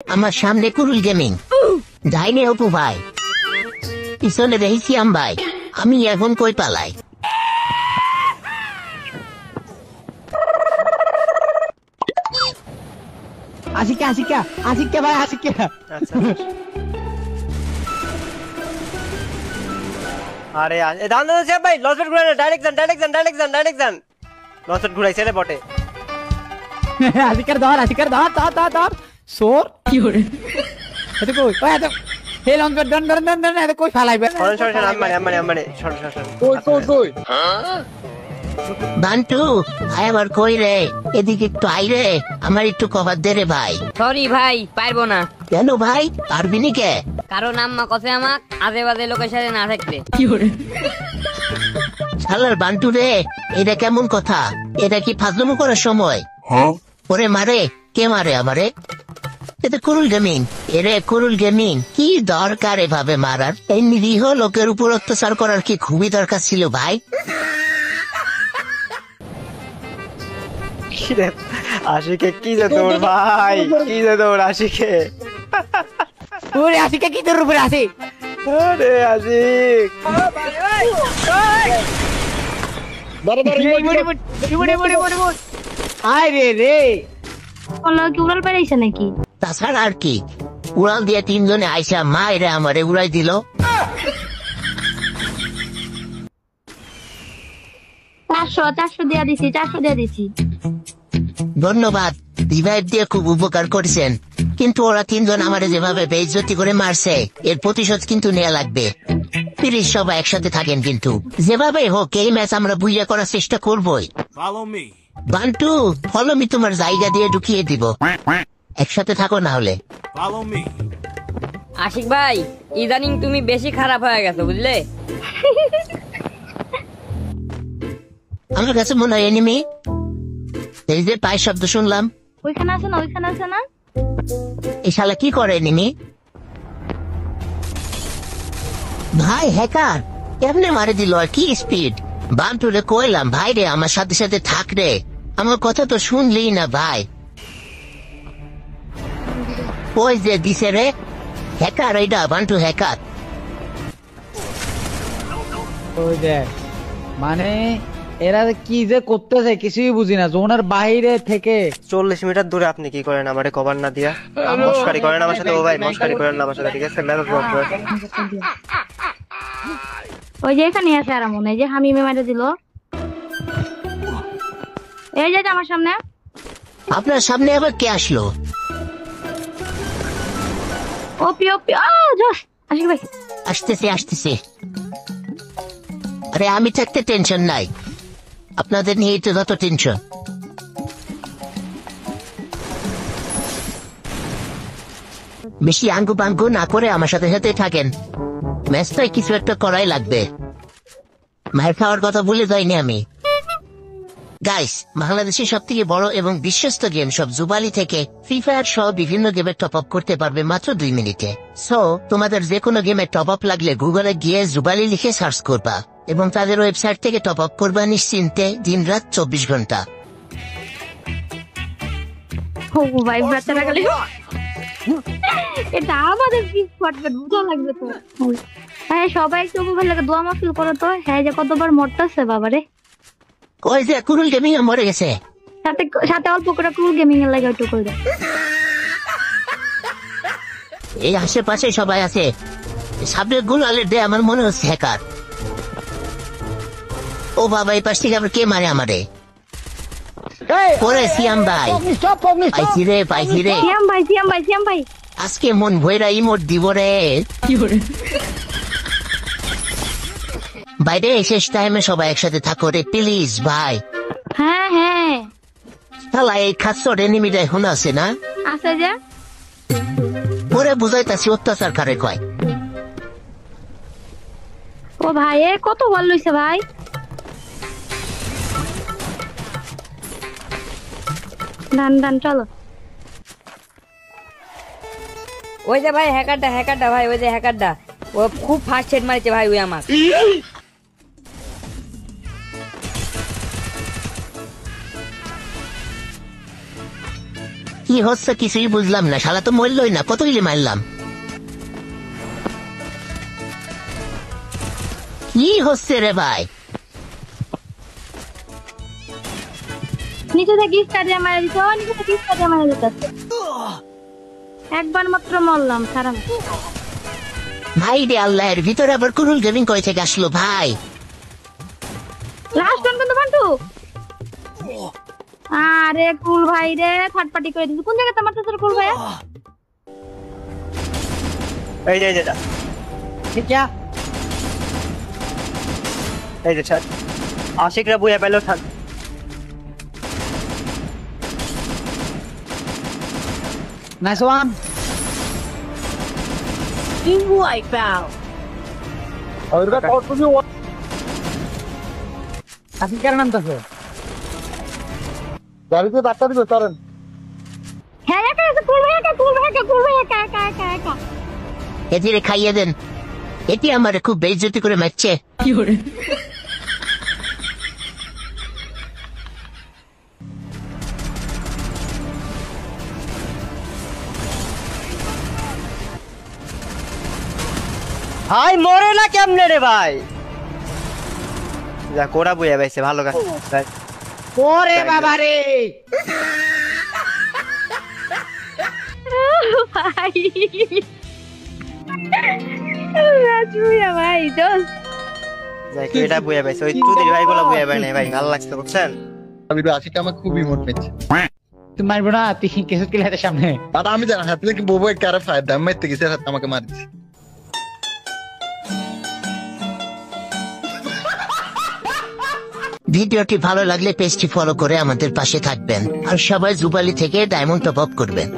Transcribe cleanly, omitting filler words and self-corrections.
আমার সামনে কুরুল গেমিং, ডাইনে অপু ভাই, পিছনে দেখি ভাই। আমি এখন কই পালাই? আশিকা ভাই আশিকা। আচ্ছা আরে দান দান সাহেব ভাই লসবেট ঘুরাই ডাইরেক্ট যান লসবেট ঘুরাইছে রে বটে। আশিকার ধর সোর কি করে এত কই ওই এত হে লঞ্চ ডন এত কই ফালাইবে সরেন আমি কই বান্টু আবার কই রে? এদিকে একটু আই রে, আমার একটু কভার দে রে ভাই। সরি ভাই, পারবো না। কেন ভাই, পারবি নি কে? কারণ আম্মা কসে আমাক আজে বাজে লোকের সাথে না থাকতে। শালার বান্টু রে, এটা কেমন কথা? এটা কি ফাজলামো করার সময়? ওরে মারে, কে মারে আমারে? এটা কুরুল গেমিং। এরে কুরুল গেমিং, কি দরকার এভাবে মারার? এই নিরীহ লোকের উপর অত্যাচার করার কি খুবই দরকার ছিল ভাই? আশিকে কি যে তোর ভাই, কি যে তোর আশিকে। ওরে আশিকা কি তোর উপরে আছে? ওরে আশিক আয় রে কি উড়াল পাইছে নাকি? তাছাড়া আর কি, উড়াল দিয়ে তিনজনে আইসা মায়েরা আমারে উড়াই দিল। 400 দিয়া দিছি। ধন্যবাদ, রিভাইভ দিয়ে খুব উপকার করেছেন, কিন্তু ওরা তিনজন আমারে যেভাবে বেইজ্জতি করে মারছে, এর প্রতিশোধ কিন্তু নেওয়া লাগবে। প্লিজ সবাই একসাথে থাকেন, কিন্তু যেভাবে হোক এই ম্যাচ আমরা বুঝে করার চেষ্টা করবই। বান্টু ফলো মি, তোমার জায়গা দিয়ে ঢুকিয়ে দিব। একসাথে থাকো না হলে। আশিক ভাই, ইদানিং তুমি বেশি খারাপ হয়ে গেছো বুঝলে। আমার কাছে মনে হয় এনিমি। এই যে পায়ের শব্দ শুনলাম, ওইখানে আছে না? এই শালা কি করে এনিমি? ভাই হ্যাকার কেমনে মারে দিল, আর কি স্পিড! বান্টু রে কইলাম ভাই রে আমার সাথে সাথে থাক রে, আমার কথা তো শুনলি না ভাই। ওই যে দিছে রে হ্যাকার, এইটা বান্টু হ্যাকার। ওই দেখ, মানে এরা কি যে করতেছে কিছুই বুঝি না। জোনের বাইরে থেকে 40 মিটার দূরে আপনি কি করেন আমারে কভার না দিয়া? মস্কারি করেন আমার সাথে? ও ভাই মস্কারি করেন না আমার সাথে, ঠিক আছে? মেসেজ ব্লক করে। ওই যে এখানে আছে আর মনে হয় যে হামিমে মারা দিল। এই যে আমার সামনে। আপনার সামনে আবার কে আসলো? ওপি জোস আশিক ভাই আসতেছে। আরে আমি থাকতে টেনশন নাই, আপনাদের নিয়ে তো যত টেনশন। বেশি আঙ্গু পাঙ্গু না করে আমার সাথে সাথে থাকেন, ম্যাচটাই কিছু একটা করাই লাগবে। মায়ের খাওয়ার কথা ভুলে যাইনি আমি। গাইস, বাংলাদেশের সব থেকে বড় এবং বিশ্বস্ত গেম সব জুবালি থেকে ফ্রি ফায়ার সহ বিভিন্ন গেমের টপ আপ করতে পারবে মাত্র 2 মিনিটে। সো তোমাদের যে কোনো গেমের টপ আপ লাগলে গুগলে গিয়ে জুবালি লিখে সার্চ করবা এবং তাদের ওয়েবসাইট থেকে টপ আপ করবা নিশ্চিন্তে, দিন রাত 24 ঘন্টা। ও ভাই বাচ্চারা গেলে এটা আমাদের কি ফটফট বুঝা লাগবে তো। হ্যাঁ সবাই একটু ভালো লাগে, দোয়া মাফিল করো তো। হ্যাঁ যে কতবার মরতেছে বাবারে। ওই যে কুরুল গেমিং মরে গেছে, সাথে অল্প করে কুল গেমিং এর লাগে একটু করে দাও। এই আশেপাশে সবাই আছে, সামনে গুলালের দে আমার মনে হচ্ছে হ্যাকার। ও বাবা, এই পাশ থেকে আবার কে মারে আমারে? ওরে সিয়াম ভাই, পাইছি রে। সিয়াম ভাই আজকে মন ভৈরা ইমোট দিব রে। বাইরে শেষ টাইমে সবাই একসাথে থাকো রে প্লিজ ভাই। হ্যাঁ শালা এই খাচ্ছর এনিমিটা এখন আছে না? আছে যে ওরে বুঝাইতাছি অত্যাচার কারে কয়। ও ভাই এ কত বল লইছে ভাই। দান চলো। ওই যে ভাই হ্যাকারটা ভাই, ওই যে হ্যাকারটা, ও খুব ফাস্ট হেড মারছে ভাই ওই আমার। কি হচ্ছে কিছুই বুঝলাম না, শালা তো মরলই না, কত গিলি মারলাম। কি হচ্ছে রে ভাই? নিচে থেকে স্টাডিয়াম মারা দিতে, নিচে থেকে স্টাডিয়াম মারা দিতে। একবার মাত্র মরলাম সারা। ভাই রে আল্লাহ, এর ভিতরে আবার কুরুল গেমিং কই থেকে আসলো ভাই? লাস্ট রান কিন্তু বান্টু। আরে কুল ভাই রে, থার্ড পার্টি করে দিছি। কোন জায়গাতে মারতেছ কুল ভাই? এই যে এই যে এটা। ঠিক क्या এই যে ছাড়, আশিকরা বুয়া পেলো থাক। नाइस वन আজকের নাম তো হ্যাঁ একা আছে কুল ভাই, একা কুল ভাই, একা কুল ভাই, একা একা একা একা। এদিকে খাইয়ে দেন, এটি আমারে খুব বেইজ্জতি করে মারছে। ভাই মরে না কেমনে রে ভাই? যা কোরা বুয়া পাইছে, ভালো কাজ। ওরে বাবা রে ভাই রাজুয়া ভাই দোস্ত। যাই এটা বুয়া পাইছে, ওই চুদির ভাই গুলো বুয়া পাই নাই ভাই, ভালো লাগছে বুঝছেন? আমি তো আশিক আমার খুবই মন পেয়েছে। তুই মারবো না, তুই কেসে কিলে হাতের সামনে। আর আমি জানি হাতে থেকে বউ একটা আরে ফায়দা আমি মারতে গেছি, হাতে আমাকে মারিছে। ভিডিওটি ভালো লাগলে পেজটি ফলো করে আমাদের পাশে থাকবেন, আর সবাই জুবালি থেকে ডায়মন্ড টপ আপ করবেন।